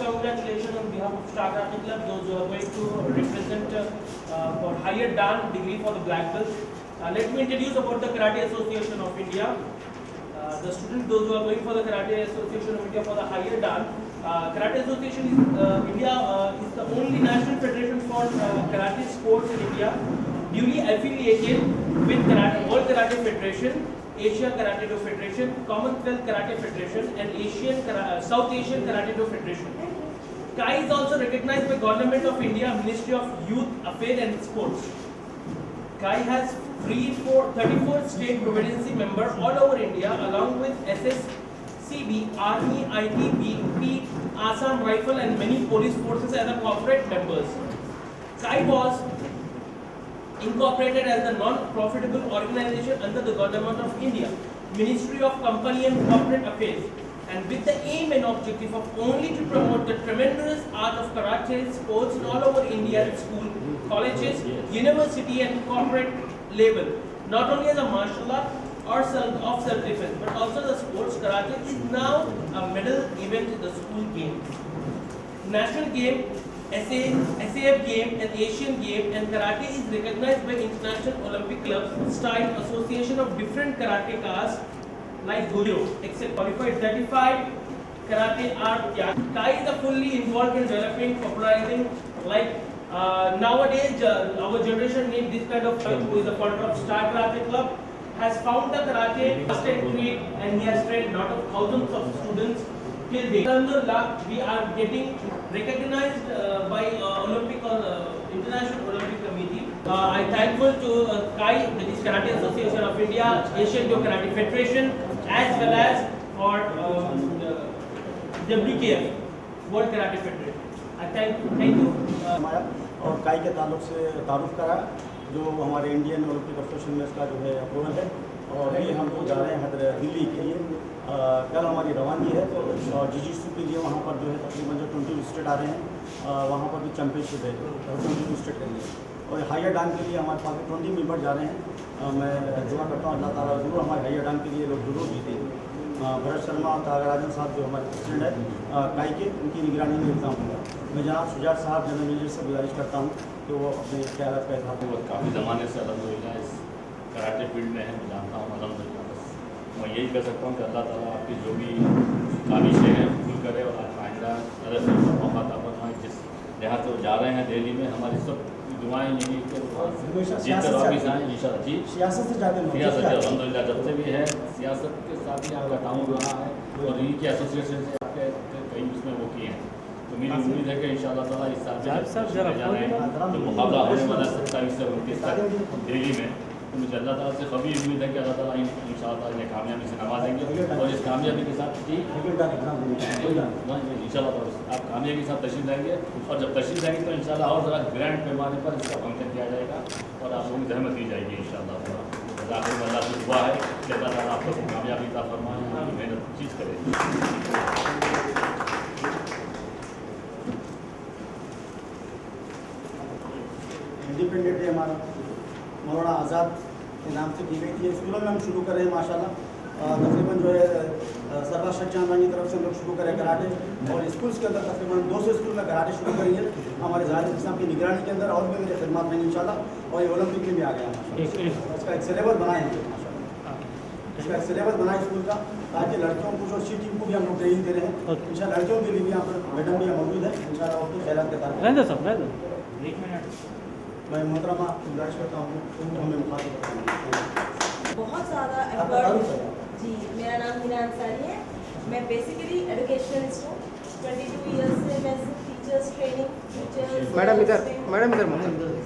Congratulations on behalf of Star Karate Club, those who are going to represent for higher dan degree for the black belt. Let me introduce about the Karate Association of India. The students, those who are going for the Karate Association of India for the higher dan. Karate Association is India is the only national federation for karate sports in India, duly affiliated with World Karate Federation, Asia Karate Do Federation, Commonwealth Karate Federation, and South Asian Karate Do Federation. CAI is also recognized by Government of India, Ministry of Youth Affairs and Sports. CAI has 34 state provincial members all over India, along with SSCB, Army, IT, BP, Assam Rifle, and many police forces as the corporate members. CAI was incorporated as a non-profitable organization under the Government of India, Ministry of Company and Corporate Affairs, and with the aim and objective of only to promote the tremendous art of karate sports in all over India at school, colleges, university, and corporate level. Not only as a martial art or self-defense, but also the sports. Karate is now a medal event in the school game, national game, SAF game, and Asian game, and karate is recognized by International Olympic Club, style association of different karateka's like Goryeo, except qualified certified karate art. CAI is fully involved in developing, popularizing, like nowadays our generation need this kind of who is the founder of Star Karate Club, has found the karate state creed, and he has trained lot of thousands of students till date. Alhamdulillah, we are getting recognized by International Olympic Committee. I thankful to CAI, that is Karate Association of India, Asian Karate Federation, as well as for WKF, World Karate Federation. I thank you. और CAI के तारुफ करा जो हमारे Indian Olympic association में इसका जो है अप्रूवल है, और अभी हम लोग जा रहे हैं दिल्ली के लिए। कल हमारी रवानगी है, तो जिजित्सु के लिए वहाँ पर जो है तकरीबन जो 22 स्टेट आ रहे हैं, वहाँ पर भी चैंपियनशिप है 22 स्टेट के लिए, और हायर डान के लिए हमारे पास 20 मेंबर जा रहे हैं। मैं दुआ करता हूँ अल्लाह ताला जरूर हमारे हायर डान के लिए लोग जरूर जीते। भरत शर्मा और त्यागराजन साहब जो हमारे प्रेसिडेंट है CAI के, उनकी निगरानी में एग्ज़ाम होगा। मैं जनाब शुजात साहब जनरल मैनेजर से गुजारिश करता हूँ कि वो अपने ख्यालात का इजहार करें। काफ़ी ज़माने से अल्हम्दुलिल्लाह इस कराटे फील्ड में है, मैं जानता हूँ अल्हम्दुलिल्लाह। बस मैं यही कह सकता हूँ कि अल्लाह ताला आपकी जो भी ख्वाहिशें हैं पूरी करे, और आइंदा अगर मौका अता फरमाए। जिस जहाँ से जा रहे हैं दिल्ली में, हमारी सब दुआएं यही कि जीतकर वापिस आएँ इंशाअल्लाह। जी, सियासत से ज़्यादा अल्हम्दुलिल्लाह जब से भी है सियासत के साथ ही आपका ताउन रहा है, और इन्हीं के एसोसिएशन से आपके कई उसमें वो किए हैं। तो मेरी उम्मीद है कि इंशाअल्लाह ताला इस साल जा रहे हैं तो मुकाबला होने वाला 27 से 29 तक दिल्ली में, तो मुझे अल्लाह ताला से कभी उम्मीद है कि अल्लाह ताला इंशाअल्लाह इन्हें कामयाबी से नवाजेंगे, और इस कामयाबी के साथ जी इंशाअल्लाह आप कामयाबी के साथ तशरीफ लाएंगे, और जब तशरीफ लाएंगे तो इंशाअल्लाह और ज़रा ग्रैंड पैमाने पर इसका फंक्शन किया जाएगा, और आप लोगों की जहमत दी जाएगी इंशाअल्लाह। अल्लाह से दुआ है कि अल्लाह ताला आप लोग को कामयाबी अता फरमाए, मेहनत चीज़ करें। हमारा मौलाना आज़ाद के नाम से की गई थी। स्कूलों में हम शुरू करें माशाल्लाह, तकरीबन जो है सरवा शख्चानी की तरफ से हम लोग शुरू करें कराटे, और स्कूल्स के अंदर तकरीबन 200 स्कूल में कराटे शुरू करेंगे हमारे ज़ाहिर इस्लाम की निगरानी के अंदर, और भी मेरे खिदमत में इंशाल्लाह, और ये ओलंपिक में भी आ गया माशाल्लाह। इसका एक सिलेबस बनाए हैं माशाल्लाह, इसका एक सिलेबस बनाए स्कूल का, ताकि लड़कियों को जो सी टीम को भी हम लोग ट्रेनिंग दे रहे हैं इंशाल्लाह। लड़कियों के लिए भी यहाँ पर मैडम भी मौजूद है इंशाल्लाह, और कुछ खैरात के साथ मैं मोहतरमा गुजारिश करता हूँ हमें मुखातिब बहुत ज़्यादा एफर्ट। जी, मेरा नाम हिना अंसारी है। मैं बेसिकली एजुकेशनिस्ट हूँ। 22 ईयर्स से मैं टीचर्स ट्रेनिंग, टीचर्स मैडम इधर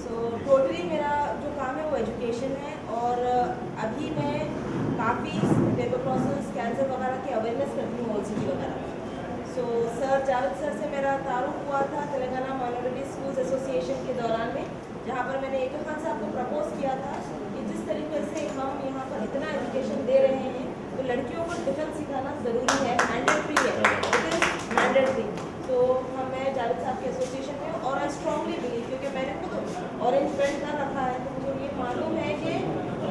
सो टोटली मेरा जो काम है वो एजुकेशन है, और अभी मैं काफ़ी ट्यूबरकुलोसिस, कैंसर वगैरह की अवेयरनेस करती हूँ, OCD वगैरह। सो सर जावेद सर से मेरा तारुफ हुआ था तेलंगाना माइनॉरिटी स्कूल्स एसोसिएशन के दौरान में, जहाँ पर मैंने AK खान साहब को प्रपोज किया था कि जिस तरीके से हम यहाँ पर इतना एजुकेशन दे रहे हैं तो लड़कियों को डिफेंस सिखाना ज़रूरी है, मैंडेटरी है, इट इज़ मैंडेटरी। तो मैं जावेद साहब के एसोसिएशन में, और आई स्ट्रांगली बिलीव, क्योंकि मैंने खुद ऑरेंज बेल्ट कर रखा है, तो मुझे ये मालूम है कि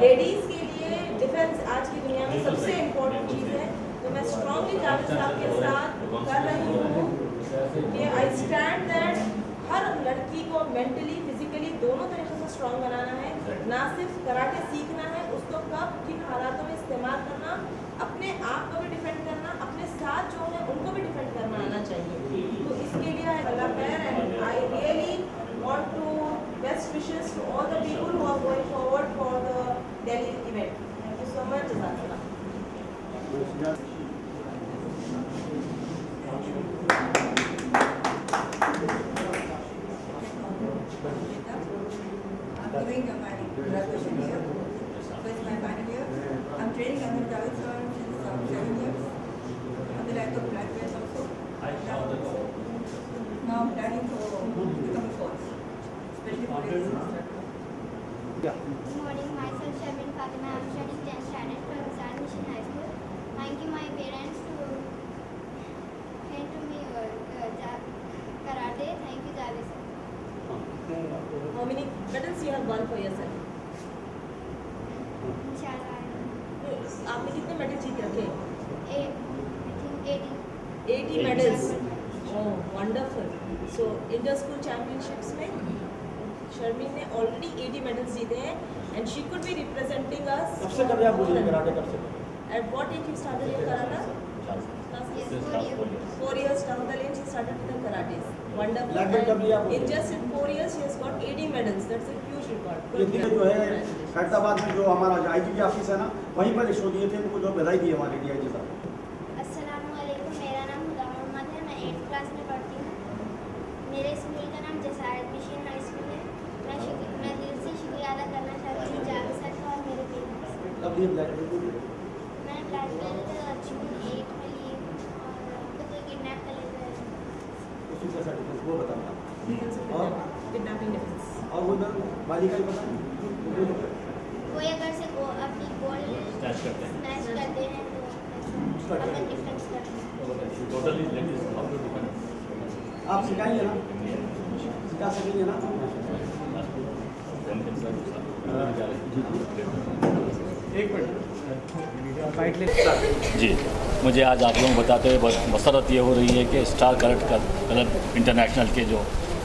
लेडीज़ के लिए डिफेंस आज की दुनिया में सबसे इम्पोर्टेंट चीज़ है। तो मैं स्ट्रांगली जावेद साहब के साथ कर रही हूँ कि आई स्टैंड दैट हर लड़की को मेंटली फिजिकली दोनों तरीके से स्ट्रांग बनाना है, ना सिर्फ कराटे सीखना है, उसको कब किन हालातों में इस्तेमाल करना, अपने आप को भी डिफेंड करना, अपने साथ जो है उनको भी डिफेंड करना आना चाहिए। तो इसके लिए अल्लाह खैर, and I really want to best wishes to all the people who are going forward for the Delhi event. Thank you so much. जज़ाकल्लाह। I'm doing my graduation here. So it's my final year. I'm training under Javed sir since 7 years. And then I took black belt also. Now I'm planning for become a coach, especially for ladies instructor. Good morning, myself Shabin Fatima. I am studying 10th standard from Visakhapatnam Mission High School. Thank you my parents to send to me karate. Thank you Javed sir. How many medals you have won for yourself? Inshallah. आपने कितने medal जीत रखे? 80 80 medals. Oh, wonderful. So inter school championships में शर्मीन ने already 80 medals जीते हैं, and she could be representing us. कब से कर रहे हैं आप बोलिए कराटे, कब से? At what age you started your karate? Yes, 4 years down the lane she started with the karates. Wonderful. Black belt कब लिया And आपने? in just 4 years she has got 80 medals. That's a huge record. ये दिन जो है हैदराबाद में जो हमारा IGP ऑफिस है ना, वहीं पर शो दिए थे, उनको जो बधाई दी हमारे DIG साहब। अस्सलामुअलैकुम, मेरा नाम हुदा मोहम्मद है। मैं 8th क्लास में पढ़ती हूँ। मेरे स्कूल का नाम जसायत मिशन हाई स्कूल है। मैं दिल से शुक्रिया अदा करना चाहती हूँ जावेद सर का और मेरे पेरेंट्स। कब दिए ब्लैक बेल्ट? मैंने ब्लैक बेल्ट जून 8 में लिए, और खुद किडनैप कर लेते हैं। उसी का सर्टिफिकेट वो बताना। और किडनैपिंग डिफेंस। और वो बालिका ही बताना। कोई अगर से अपनी गोल स्नैच करते हैं। स्नैच करते हैं तो अपना डिफेंस करते हैं। Totally ladies how to defend. आप सिखाएंगे ना? सिखा सकेंगे ना? जी, मुझे आज आप लोगों को बताते हुए बहुत मसरत ये हो रही है कि स्टार करट क्लब इंटरनेशनल के जो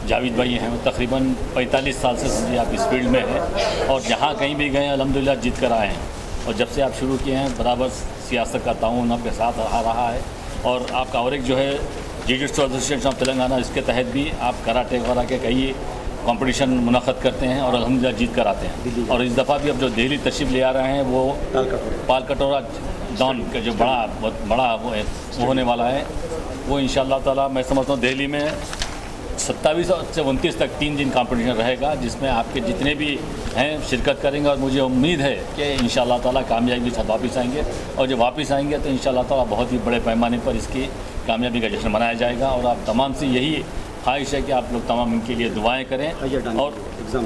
जावेद भाई हैं, वो तकरीबन 45 साल से आप इस फील्ड में हैं, और जहाँ कहीं भी गए अल्हम्दुलिल्लाह जीत कर आए हैं। और जब से आप शुरू किए हैं बराबर सियासत का ताउन आपके साथ आ रहा है, और आपका और एक जो है जिजिट्सु एसोसिएशन ऑफ तेलंगाना, इसके तहत भी आप कराटे वगैरह के कई कंपटीशन मुनक़द करते हैं और अल्हम्दुलिल्लाह जीत कर आते हैं। और इस दफ़ा भी अब जो दिल्ली तशरीफ़ ले आ रहे हैं वो पालकटोरा डॉन का जो बहुत बड़ा वो होने वाला है, वो इंशाअल्लाह ताला मैं समझता हूँ दिल्ली में 27 से 29 तक 3 दिन कंपटीशन रहेगा, जिसमें आपके जितने भी हैं शिरकत करेंगे। और मुझे उम्मीद है कि इंशाअल्लाह ताला कामयाबी के साथ वापस आएंगे, और जब वापस आएंगे तो इंशाअल्लाह ताला बहुत ही बड़े पैमाने पर इसकी कामयाबी का जश्न मनाया जाएगा। और आप तमाम से यही ख्वाहिश है कि आप लोग तमाम इनके लिए दुआएं करें, और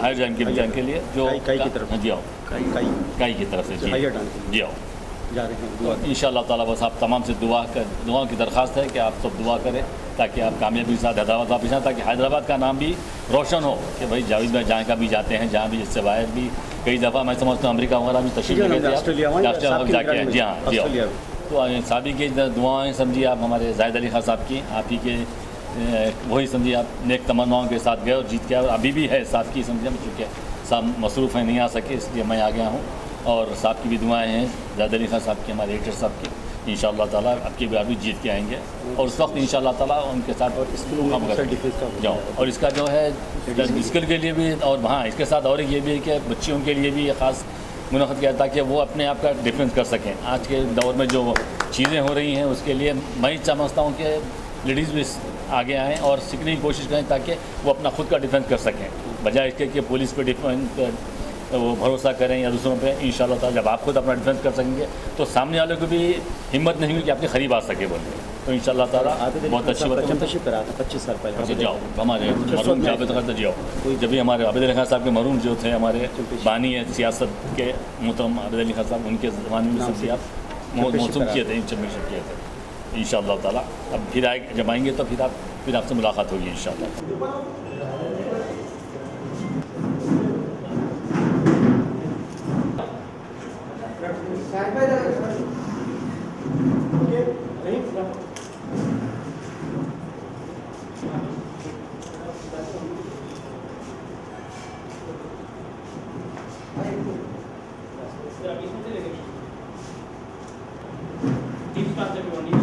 हायर जैन के एग्जाम के लिए जो काई की तरफ जी आओ, काई की तरफ से जी आओ। जा रहे हैं दुआ तो इंशाअल्लाह ताला बस आप तमाम से दुआओं की दरख्वास्त है कि आप सब दुआ करें ताकि आप कामयाबी के साथ हैदराबाद वापस आएँ, ताकि हैदराबाद का नाम भी रोशन हो कि भाई जावेद भाई जहाँ का भी जाते हैं, जहाँ भी इससे बाहर भी कई दफ़ा मैं समझता हूँ अमेरिका वगैरह भी तशरीफ़ ले गए थे, ऑस्ट्रेलिया जाके हैं। जी हाँ जी हाँ। तो साबिक की दुआएँ समझिए आप हमारे जाहिद अली खान साहब की, आप ही के वही समझिए आप नेक तमन्नाओं के साथ गए और जीत के आए, और अभी भी है साहब की समझिए, चूँकि साहब मसरूफ़ हैं नहीं आ सके इसलिए मैं आ गया हूँ। और साहब की भी दुआएं हैं, जाहिद अली खान साहब की, हमारे एडिटर साहब की, इंशाअल्लाह ताला अब की बार भी जीत के आएंगे और उस वक्त इंशाअल्लाह ताला उनके साथ काम करेंगे जाओ। और इसका जो है स्किल के लिए भी, और हाँ इसके साथ और ये भी है कि बच्चियों के लिए भी ख़ास मुनक़द किया ताकि वो अपने आप का डिफेंस कर सकें। आज के दौर में जो चीज़ें हो रही हैं उसके लिए मैं समझता हूँ कि लेडीज़ भी आगे आएँ और सीखने की कोशिश करें ताकि वो अपना खुद का डिफेंस कर सकें, बजाय इसके कि पुलिस पे डिफेंस वो भरोसा करें या दूसरों पे। इंशाअल्लाह ताला जब आप खुद अपना डिफेंस कर सकेंगे तो सामने वाले को भी हिम्मत नहीं हुई कि आपके करीब आ सके बोले। तो इंशाअल्लाह ताला बहुत अच्छी बात है। 25 साल पहले अच्छा जाओ हमारे मरूम जावेद खान जाओ, जब भी हमारे आबिद अली खान साहब के मरूम जो थे हमारे बानी है सियासत के मोहतरम आबिद अली खान साहब, उनके ज़माने में सब आप मौसम किए थे, चैम्पियनशिप किए थे। इंशाअल्लाह ताला अब फिर जब आएंगे तो फिर आपसे मुलाकात होगी इंशाअल्लाह। Deep start everyone.